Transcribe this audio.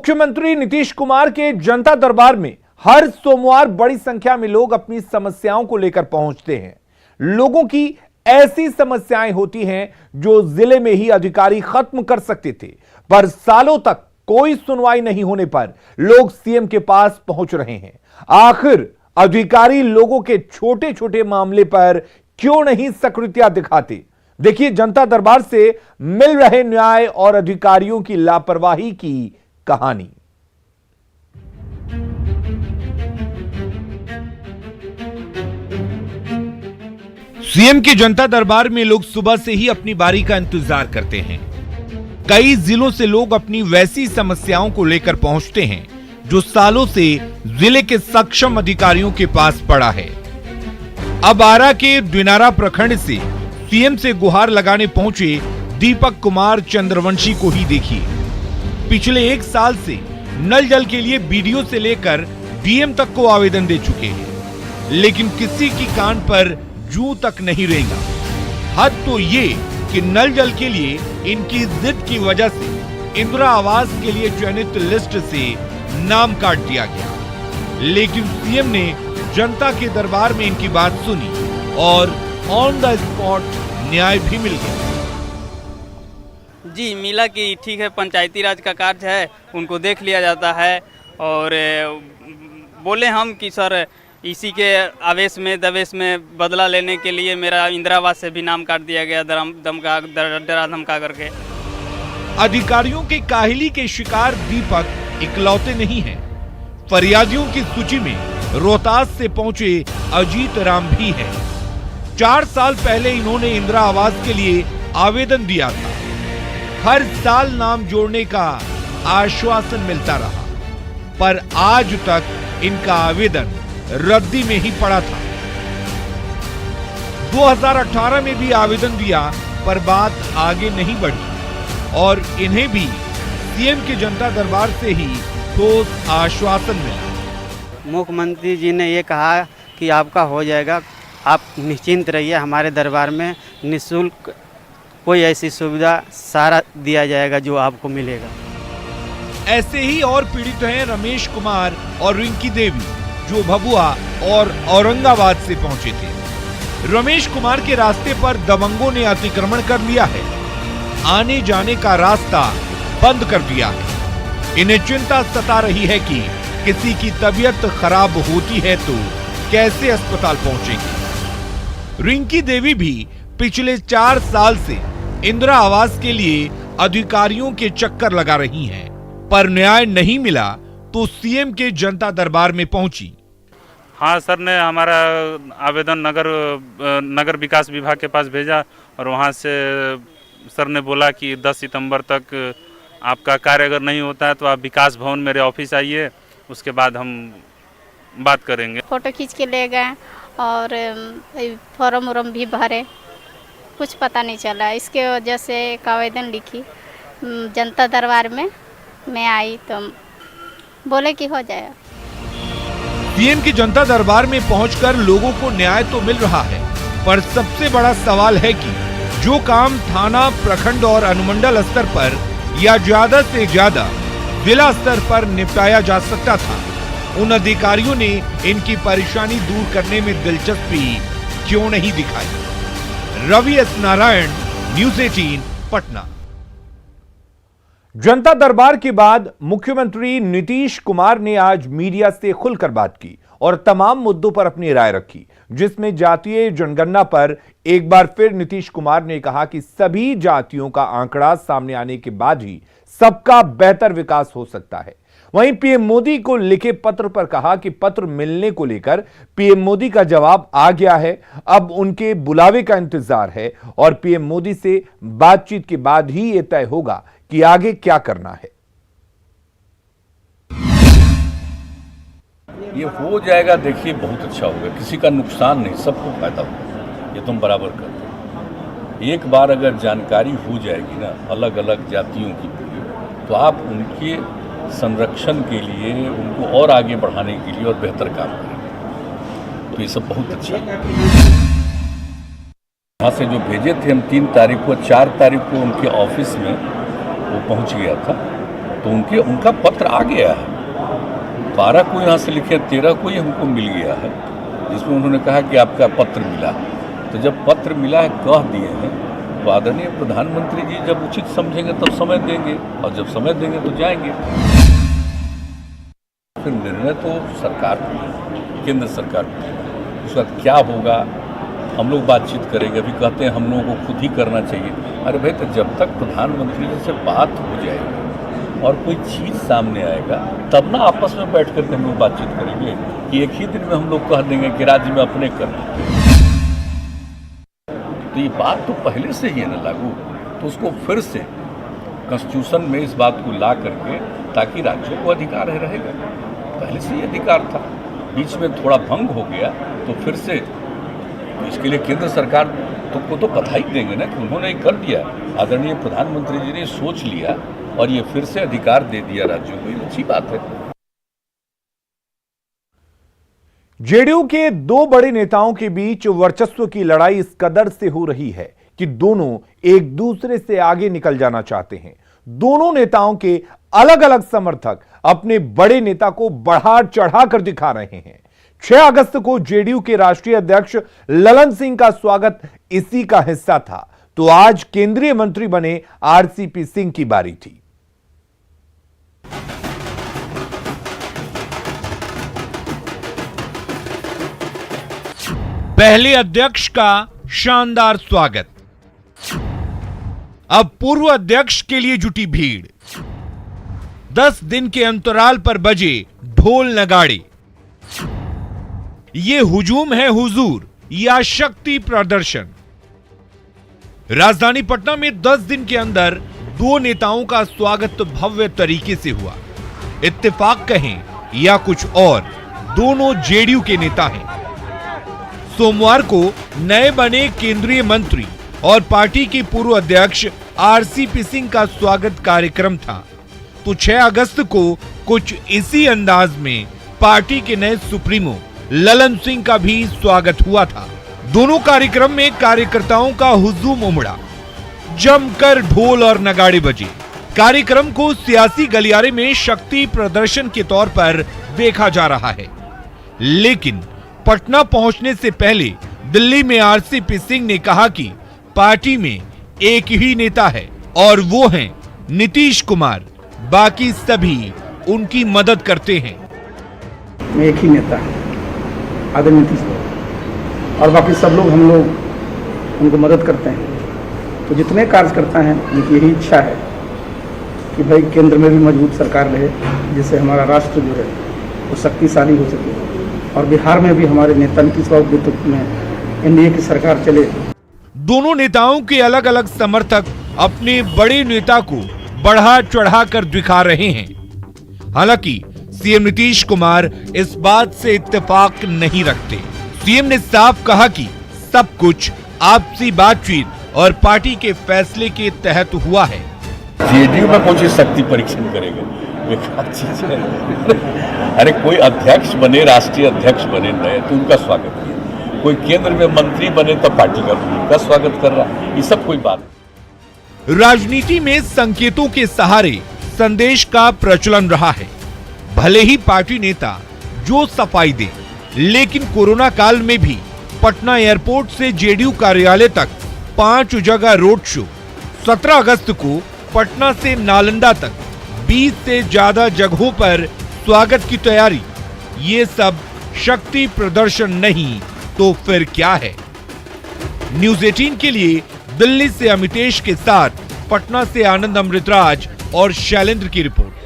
मुख्यमंत्री नीतीश कुमार के जनता दरबार में हर सोमवार बड़ी संख्या में लोग अपनी समस्याओं को लेकर पहुंचते हैं। लोगों की ऐसी समस्याएं होती हैं जो जिले में ही अधिकारी खत्म कर सकते थे, पर सालों तक कोई सुनवाई नहीं होने पर लोग सीएम के पास पहुंच रहे हैं। आखिर अधिकारी लोगों के छोटे छोटे मामले पर क्यों नहीं सक्रियता दिखाते? देखिए जनता दरबार से मिल रहे न्याय और अधिकारियों की लापरवाही की कहानी। सीएम के जनता दरबार में लोग सुबह से ही अपनी बारी का इंतजार करते हैं। कई जिलों से लोग अपनी वैसी समस्याओं को लेकर पहुंचते हैं जो सालों से जिले के सक्षम अधिकारियों के पास पड़ा है। अब आरा के दिनारा प्रखंड से सीएम से गुहार लगाने पहुंचे दीपक कुमार चंद्रवंशी को ही देखिए। पिछले एक साल से नल जल के लिए बीडीओ से लेकर डीएम तक को आवेदन दे चुके हैं, लेकिन किसी की कान पर जूं तक नहीं रहेगा। हद तो ये कि नल जल के लिए इनकी जिद की वजह से इंदिरा आवास के लिए चयनित लिस्ट से नाम काट दिया गया, लेकिन सीएम ने जनता के दरबार में इनकी बात सुनी और ऑन द स्पॉट न्याय भी मिल गया। जी मिला कि ठीक है, पंचायती राज का कार्य है, उनको देख लिया जाता है। और बोले हम कि सर इसी के आवेश में दवेश में बदला लेने के लिए मेरा इंदिरा आवास से भी नाम काट दिया गया, डरा धमका करके। अधिकारियों के काहिली के शिकार दीपक इकलौते नहीं हैं। फरियादियों की सूची में रोहतास से पहुंचे अजीत राम भी है। 4 साल पहले इन्होंने इंदिरा आवास के लिए आवेदन दिया था। हर साल नाम जोड़ने का आश्वासन मिलता रहा, पर आज तक इनका आवेदन रद्दी में ही पड़ा था। 2018 में भी आवेदन दिया, पर बात आगे नहीं बढ़ी और इन्हें भी सीएम के जनता दरबार से ही ठोस आश्वासन मिला। मुख्यमंत्री जी ने ये कहा कि आपका हो जाएगा, आप निश्चिंत रहिए, हमारे दरबार में निःशुल्क कोई ऐसी सुविधा सारा दिया जाएगा जो आपको मिलेगा। ऐसे ही और पीड़ित हैं रमेश कुमार और रिंकी देवी, जो भभुआ और औरंगाबाद से पहुंचे थे। रमेश कुमार के रास्ते पर दबंगों ने अतिक्रमण कर लिया है, आने जाने का रास्ता बंद कर दिया है। इन्हें चिंता सता रही है कि किसी की तबीयत खराब होती है तो कैसे अस्पताल पहुंचेंगे। रिंकी देवी भी पिछले 4 साल से इंदिरा आवास के लिए अधिकारियों के चक्कर लगा रही हैं, पर न्याय नहीं मिला तो सीएम के जनता दरबार में पहुंची। हाँ सर ने हमारा आवेदन नगर विकास विभाग के पास भेजा और वहाँ से सर ने बोला कि 10 सितंबर तक आपका कार्य अगर नहीं होता है तो आप विकास भवन मेरे ऑफिस आइए, उसके बाद हम बात करेंगे। फोटो खींच के ले गए और फॉर्म वॉर्म भी भरे, कुछ पता नहीं चला। इसके वजह से एक आवेदन लिखी जनता दरबार में, मैं आई तो बोले कि हो जाएगा। सीएम की जनता दरबार में पहुंचकर लोगों को न्याय तो मिल रहा है, पर सबसे बड़ा सवाल है कि जो काम थाना, प्रखंड और अनुमंडल स्तर पर या ज्यादा से ज्यादा जिला स्तर पर निपटाया जा सकता था, उन अधिकारियों ने इनकी परेशानी दूर करने में दिलचस्पी क्यों नहीं दिखाई? रवि एस नारायण, न्यूज़ 18 पटना। जनता दरबार के बाद मुख्यमंत्री नीतीश कुमार ने आज मीडिया से खुलकर बात की और तमाम मुद्दों पर अपनी राय रखी, जिसमें जातीय जनगणना पर एक बार फिर नीतीश कुमार ने कहा कि सभी जातियों का आंकड़ा सामने आने के बाद ही सबका बेहतर विकास हो सकता है। वहीं पीएम मोदी को लिखे पत्र पर कहा कि पत्र मिलने को लेकर पीएम मोदी का जवाब आ गया है, अब उनके बुलावे का इंतजार है और पीएम मोदी से बातचीत के बाद ही यह तय होगा कि आगे क्या करना है। ये हो जाएगा, देखिए बहुत अच्छा होगा, किसी का नुकसान नहीं, सबको फायदा होगा, ये तुम बराबर करते। एक बार अगर जानकारी हो जाएगी ना अलग अलग जातियों की, तो आप उनके संरक्षण के लिए, उनको और आगे बढ़ाने के लिए और बेहतर काम करेंगे, तो ये सब बहुत अच्छा है। वहाँ से जो भेजे थे हम 3 तारीख को, 4 तारीख को उनके ऑफिस में वो पहुँच गया था तो उनका पत्र आ गया है। 12 को यहाँ से लिखे, 13 को ही हमको मिल गया है, जिसमें उन्होंने कहा कि आपका पत्र मिला। तो जब पत्र मिला है, कह दिए हैं, तो आदरणीय प्रधानमंत्री जी जब उचित समझेंगे तब समय देंगे, और जब समय देंगे तो जाएंगे। फिर निर्णय तो सरकार को, केंद्र सरकार को, उसका क्या होगा हम लोग बातचीत करेंगे। अभी कहते हैं हम लोगों को खुद ही करना चाहिए। अरे भाई, तो जब तक प्रधानमंत्री जी से बात हो जाएगी और कोई चीज़ सामने आएगा तब ना आपस में बैठ करके हम लोग बातचीत करेंगे कि एक ही दिन में हम लोग कह देंगे कि राज्य में अपने कर। तो ये बात तो पहले से ही है ना लागू, तो उसको फिर से कॉन्स्टिट्यूशन में इस बात को ला करके, ताकि राज्यों को अधिकार रहेगा। पहले से ही अधिकार था, बीच में थोड़ा भंग हो गया, तो फिर से तो इसके लिए केंद्र सरकार को तो बधाई देंगे ना कि उन्होंने कर दिया। आदरणीय प्रधानमंत्री जी ने सोच लिया और ये फिर से अधिकार दे दिया राज्यों को, ये अच्छी बात है। जेडीयू के दो बड़े नेताओं के बीच वर्चस्व की लड़ाई इस कदर से हो रही है कि दोनों एक दूसरे से आगे निकल जाना चाहते हैं। दोनों नेताओं के अलग अलग समर्थक अपने बड़े नेता को बढ़ा चढ़ा कर दिखा रहे हैं। 6 अगस्त को जेडीयू के राष्ट्रीय अध्यक्ष ललन सिंह का स्वागत इसी का हिस्सा था, तो आज केंद्रीय मंत्री बने आरसीपी सिंह की बारी थी। पहले अध्यक्ष का शानदार स्वागत, अब पूर्व अध्यक्ष के लिए जुटी भीड़। 10 दिन के अंतराल पर बजे ढोल नगाड़े। ये हुजूम है हुजूर या शक्ति प्रदर्शन। राजधानी पटना में 10 दिन के अंदर दो नेताओं का स्वागत भव्य तरीके से हुआ। इत्तेफाक कहें या कुछ और, दोनों जेडीयू के नेता हैं। सोमवार को नए बने केंद्रीय मंत्री और पार्टी के पूर्व अध्यक्ष आरसीपी सिंह का स्वागत कार्यक्रम था, तो 6 अगस्त को कुछ इसी अंदाज में पार्टी के नए सुप्रीमो ललन सिंह का भी स्वागत हुआ था। दोनों कार्यक्रम में कार्यकर्ताओं का हुजूम उमड़ा, जमकर ढोल और नगाड़े बजे। कार्यक्रम को सियासी गलियारे में शक्ति प्रदर्शन के तौर पर देखा जा रहा है, लेकिन पटना पहुंचने से पहले दिल्ली में आरसीपी सिंह ने कहा कि पार्टी में एक ही नेता है और वो हैं नीतीश कुमार, बाकी सभी उनकी मदद करते हैं। एक ही नेता है आदरणीय नीतीश कुमार, और बाकी सब लोग हम लोग उनको मदद करते हैं। तो जितने कार्यकर्ता हैं उनकी यही इच्छा है कि भाई केंद्र में भी मजबूत सरकार रहे, जिससे हमारा राष्ट्र जो है वो शक्तिशाली हो सके, और बिहार में भी हमारे नेता नीतीश बाबू के नेतृत्व में एनडीए की सरकार चले। दोनों नेताओं के अलग अलग समर्थक अपने बड़े नेता को बढ़ा चढ़ा कर दिखा रहे हैं। हालांकि सीएम नीतीश कुमार इस बात से इत्तेफाक नहीं रखते। सीएम ने साफ कहा कि सब कुछ आपसी बातचीत और पार्टी के फैसले के तहत हुआ है। जेडीयू में कौन सी शक्ति परीक्षण करेंगे, बेकार चीज है। अरे कोई अध्यक्ष बने, राष्ट्रीय अध्यक्ष बने नए, तो उनका स्वागत किया। कोई केंद्र में मंत्री बने तो पार्टी का उनका स्वागत कर रहा, ये सब कोई बात। राजनीति में संकेतों के सहारे संदेश का प्रचलन रहा है। भले ही पार्टी नेता जो सफाई दे, लेकिन कोरोना काल में भी पटना एयरपोर्ट से जेडीयू कार्यालय तक 5 जगह रोड शो, 17 अगस्त को पटना से नालंदा तक 20 से ज्यादा जगहों पर स्वागत की तैयारी, ये सब शक्ति प्रदर्शन नहीं तो फिर क्या है? न्यूज़ 18 के लिए दिल्ली से अमितेश के साथ पटना से आनंद अमृतराज और शैलेंद्र की रिपोर्ट।